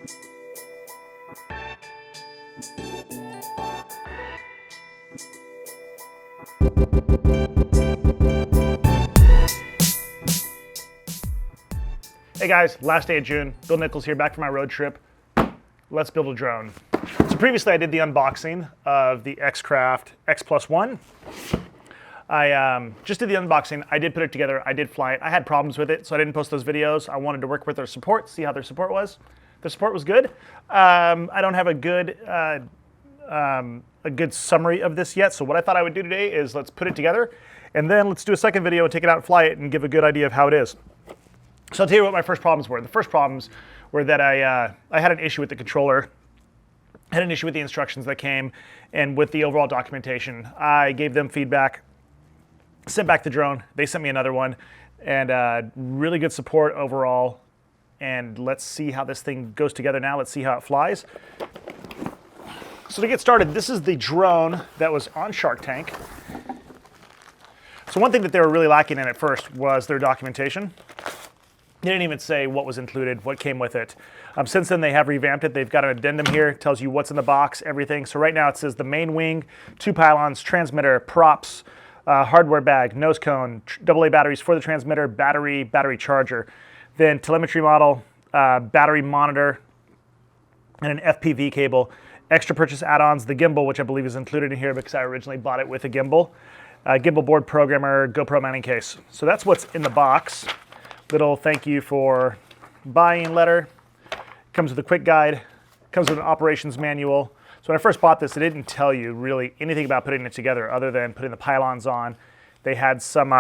Hey guys, last day of June. Bill Nichols here, back from my road trip. Let's build a drone. So previously I did the unboxing of the XCraft XPlusOne. I just did the unboxing. I did put it together. I did fly it. I had problems with it, so I didn't post those videos. I wanted to work with their support, see how their support was. The support was good. I don't have a good summary of this yet, so what I thought I would do today is let's put it together, and then let's do a second video and take it out and fly it and give a good idea of how it is. So I'll tell you what my first problems were. The first problems were that I had an issue with the controller, had an issue with the instructions that came, and with the overall documentation. I gave them feedback, sent back the drone, they sent me another one, and really good support overall. And let's see how this thing goes together now. Let's see how it flies. So to get started, this is the drone that was on Shark Tank. So one thing that they were really lacking in at first was their documentation. They didn't even say what was included, what came with it. Since then, they have revamped it. They've got an addendum here, tells you what's in the box, everything. So right now it says the main wing, 2 pylons, transmitter, props, hardware bag, nose cone, AA batteries for the transmitter, battery charger, then telemetry model, battery monitor, and an FPV cable. Extra purchase add-ons, the gimbal, which I believe is included in here because I originally bought it with a gimbal. Gimbal board programmer, GoPro mounting case. So that's what's in the box. Little thank you for buying letter. Comes with a quick guide. Comes with an operations manual. So when I first bought this, it didn't tell you really anything about putting it together other than putting the pylons on. They had some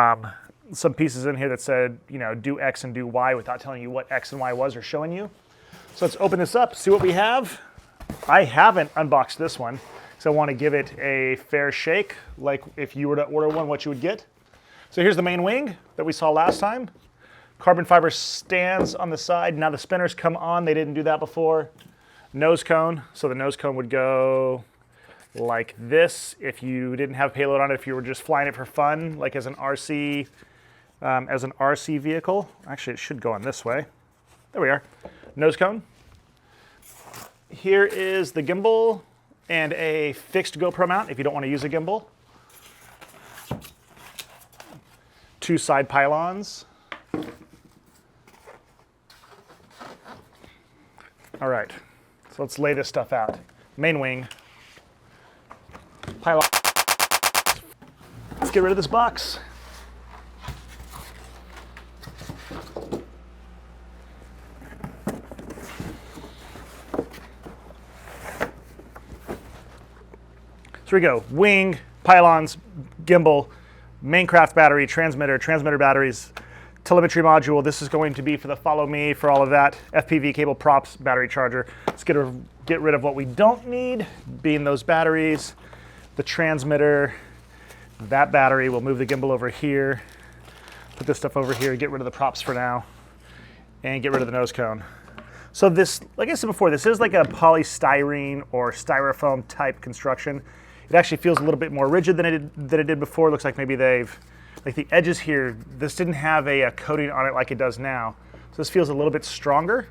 pieces in here that said, you know, do X and do Y without telling you what X and Y was or showing you. So let's open this up, see what we have. I haven't unboxed this one, so I want to give it a fair shake, like if you were to order one, what you would get. So here's the main wing that we saw last time. Carbon fiber stands on the side. Now the spinners come on. They didn't do that before. Nose cone. So the nose cone would go like this if you didn't have payload on it, if you were just flying it for fun, like as an RC vehicle. Actually, it should go on this way. There we are. Nose cone. Here is the gimbal and a fixed GoPro mount if you don't want to use a gimbal. 2 side pylons. All right, so let's lay this stuff out. Main wing, pylon. Let's get rid of this box. So we go, wing, pylons, gimbal, main craft battery, transmitter batteries, telemetry module. This is going to be for the follow me, for all of that. FPV cable, props, battery charger. Let's get rid of what we don't need, being those batteries, the transmitter, that battery. We'll move the gimbal over here, put this stuff over here, get rid of the props for now, and get rid of the nose cone. So this, like I said before, this is like a polystyrene or styrofoam type construction. It actually feels a little bit more rigid than it did before. It looks like maybe they've, like the edges here, this didn't have a coating on it like it does now. So this feels a little bit stronger.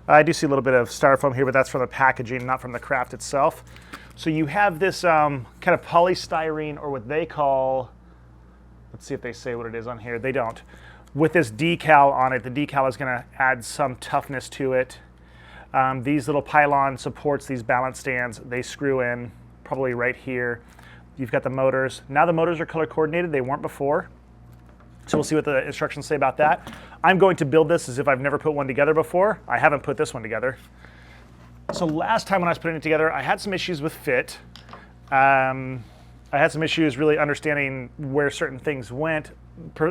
I do see a little bit of styrofoam here, but that's from the packaging, not from the craft itself. So you have this kind of polystyrene, or what they call, let's see if they say what it is on here. They don't. With this decal on it, the decal is gonna add some toughness to it. These little pylon supports, these balance stands, they screw in probably right here. You've got the motors. Now the motors are color coordinated. They weren't before. So we'll see what the instructions say about that. I'm going to build this as if I've never put one together before. I haven't put this one together. So last time when I was putting it together, I had some issues with fit. I had some issues really understanding where certain things went,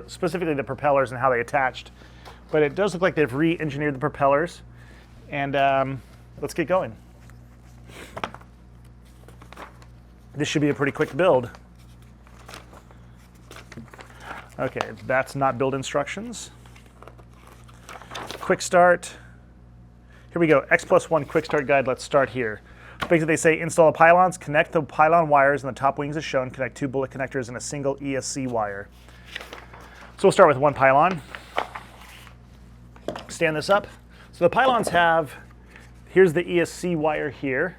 specifically the propellers and how they attached. But it does look like they've re-engineered the propellers. And let's get going. This should be a pretty quick build. Okay, that's not build instructions. Quick start. Here we go, XPlusOne quick start guide. Let's start here. Basically they say install the pylons, connect the pylon wires and the top wings as shown, connect 2 bullet connectors and a single ESC wire. So we'll start with 1 pylon. Stand this up. So the pylons have here's the ESC wire here.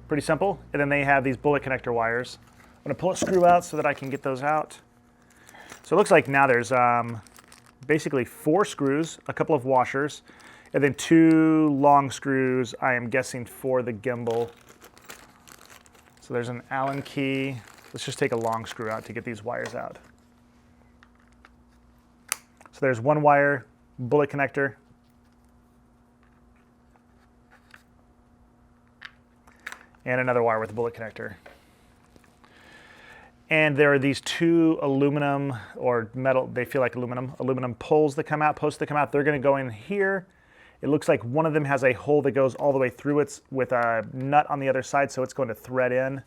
Pretty simple. And then they have these bullet connector wires. I'm gonna pull a screw out so that I can get those out. So it looks like now there's basically 4 screws, a couple of washers, and then 2 long screws, I am guessing, for the gimbal. So there's an Allen key. Let's just take a long screw out to get these wires out. So there's 1 wire, bullet connector. And another wire with a bullet connector. And there are these 2 aluminum or metal, they feel like aluminum poles that come out, posts that come out. They're gonna go in here. It looks like one of them has a hole that goes all the way through it with a nut on the other side, so it's going to thread in.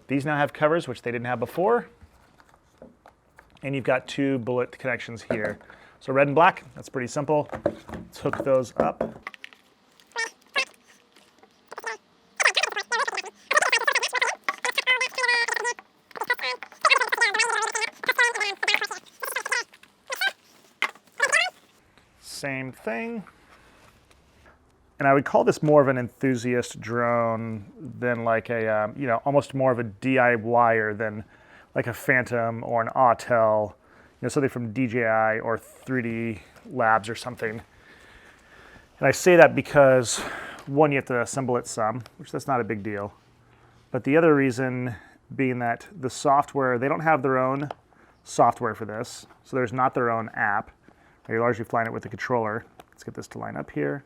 These now have covers, which they didn't have before. And you've got 2 bullet connections here. So red and black, that's pretty simple. Let's hook those up. Same thing. And I would call this more of an enthusiast drone than like a, you know, almost more of a DIYer than like a Phantom or an Autel, you know, something from DJI or 3D Labs or something. And I say that because, one, you have to assemble it some, which that's not a big deal. But the other reason being that the software, they don't have their own software for this, so there's not their own app. You're largely flying it with the controller. Let's get this to line up here.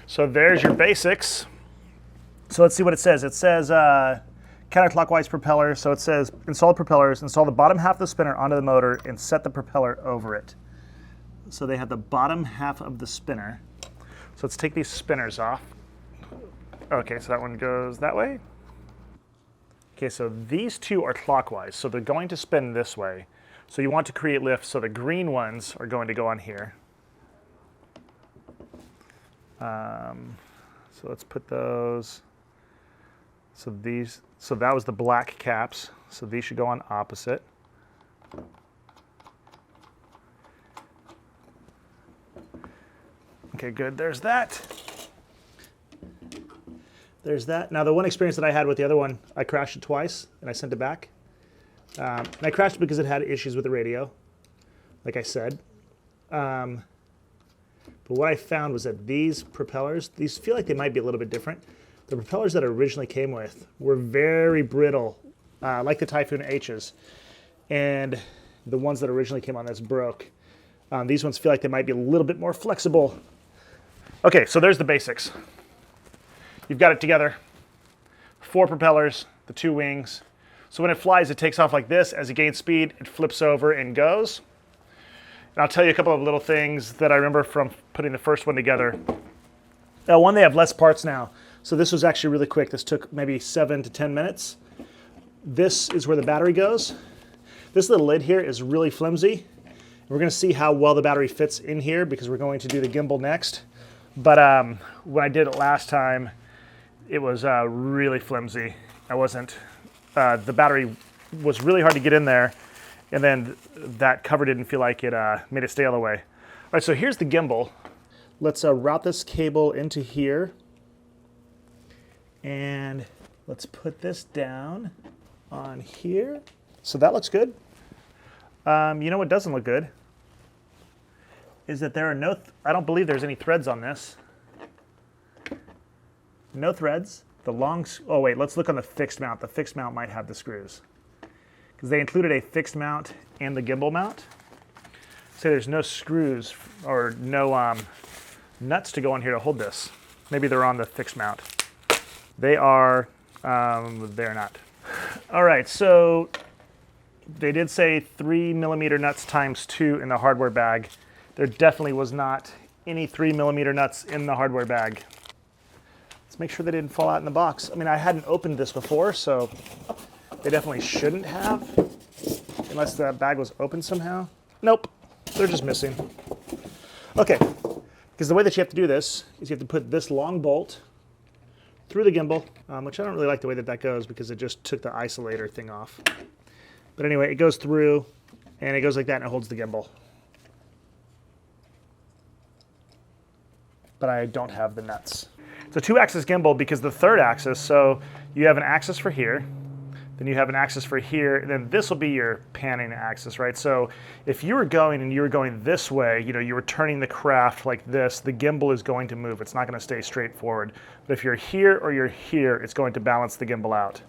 So there's your basics. So let's see what it says. It says counterclockwise propeller. So it says install propellers, install the bottom half of the spinner onto the motor and set the propeller over it. So they have the bottom half of the spinner. So let's take these spinners off. Okay, so that one goes that way. Okay, so these 2 are clockwise, so they're going to spin this way. So you want to create lift, so the green ones are going to go on here. So let's put those, so that was the black caps, so these should go on opposite. Okay, good, there's that. There's that. Now the one experience that I had with the other one, I crashed it twice and I sent it back. And I crashed it because it had issues with the radio, like I said. But what I found was that these propellers, these feel like they might be a little bit different. The propellers that it originally came with were very brittle, like the Typhoon H's. And the ones that originally came on this broke. These ones feel like they might be a little bit more flexible. Okay, so there's the basics. You've got it together. 4 propellers, the 2 wings. So when it flies, it takes off like this. As it gains speed, it flips over and goes. And I'll tell you a couple of little things that I remember from putting the first one together. One, they have less parts now. So this was actually really quick. This took maybe 7 to 10 minutes. This is where the battery goes. This little lid here is really flimsy. We're going to see how well the battery fits in here because we're going to do the gimbal next. But when I did it last time, it was really flimsy. The battery was really hard to get in there, and then that cover didn't feel like it made it stay all the way. All right, so here's the gimbal. Let's route this cable into here, and let's put this down on here. So that looks good. You know what doesn't look good is that there are I don't believe there's any threads on this. No threads. Oh wait, let's look on the fixed mount. The fixed mount might have the screws because they included a fixed mount and the gimbal mount. So there's no screws or no nuts to go on here to hold this. Maybe they're on the fixed mount. They are, they're not. All right, so they did say 3mm nuts times 2 in the hardware bag. There definitely was not any 3mm nuts in the hardware bag. Let's make sure they didn't fall out in the box. I mean, I hadn't opened this before, so they definitely shouldn't have, unless the bag was open somehow. Nope, they're just missing. Okay, because the way that you have to do this is you have to put this long bolt through the gimbal, which I don't really like the way that goes because it just took the isolator thing off. But anyway, it goes through, and it goes like that, and it holds the gimbal. but I don't have the nuts. It's a 2-axis gimbal because the 3rd axis, so you have an axis for here, then you have an axis for here, and then this will be your panning axis, right? So if you were going this way, you were turning the craft like this, the gimbal is going to move. It's not going to stay straight forward. But if you're here or you're here, it's going to balance the gimbal out.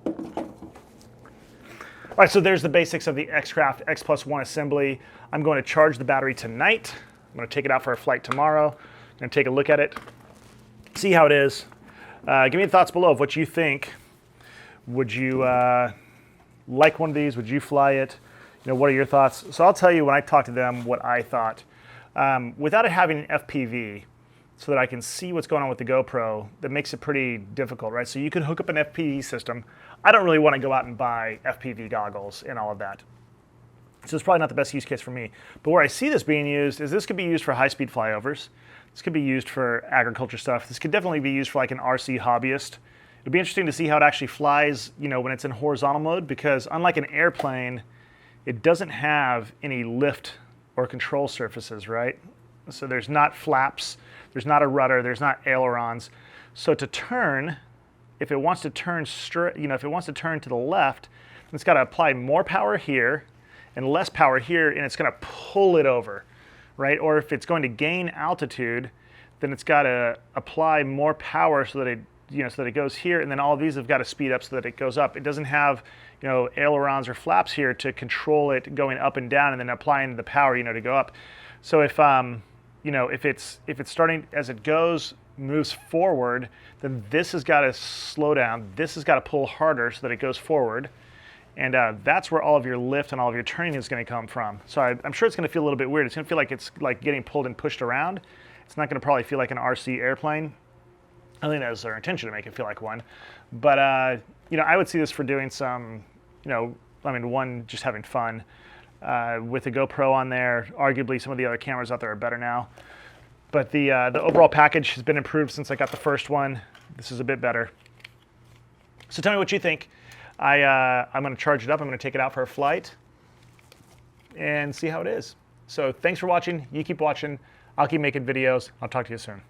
All right, so there's the basics of the XCraft XPlusOne assembly. I'm going to charge the battery tonight. I'm going to take it out for a flight tomorrow. I'm going to take a look at it, see how it is. Give me the thoughts below of what you think. Would you like one of these? Would you fly it? What are your thoughts? So I'll tell you when I talked to them what I thought. Without it having an FPV, so that I can see what's going on with the GoPro, that makes it pretty difficult, right? So you could hook up an FPV system. I don't really want to go out and buy FPV goggles and all of that. So it's probably not the best use case for me. But where I see this being used is this could be used for high-speed flyovers. This could be used for agriculture stuff. This could definitely be used for like an RC hobbyist. It'd be interesting to see how it actually flies, when it's in horizontal mode, because unlike an airplane, it doesn't have any lift or control surfaces, right? So there's not flaps, there's not a rudder, there's not ailerons. So to turn, if it wants to turn straight, if it wants to turn to the left, it's got to apply more power here and less power here, and it's going to pull it over, right? Or if it's going to gain altitude, then it's got to apply more power so that it goes here, and then all of these have got to speed up so that it goes up. It doesn't have, ailerons or flaps here to control it going up and down and then applying the power, to go up. So if if it's starting as it goes, moves forward, then this has got to slow down. This has got to pull harder so that it goes forward. And that's where all of your lift and all of your turning is going to come from. So I'm sure it's going to feel a little bit weird. It's going to feel like it's like getting pulled and pushed around. It's not going to probably feel like an RC airplane. I think that was their intention to make it feel like one. But, I would see this for doing some, one, just having fun. With the GoPro on there, arguably some of the other cameras out there are better now. But the overall package has been improved since I got the first one. This is a bit better. So tell me what you think. I'm going to charge it up. I'm going to take it out for a flight and see how it is. So thanks for watching. You keep watching. I'll keep making videos. I'll talk to you soon.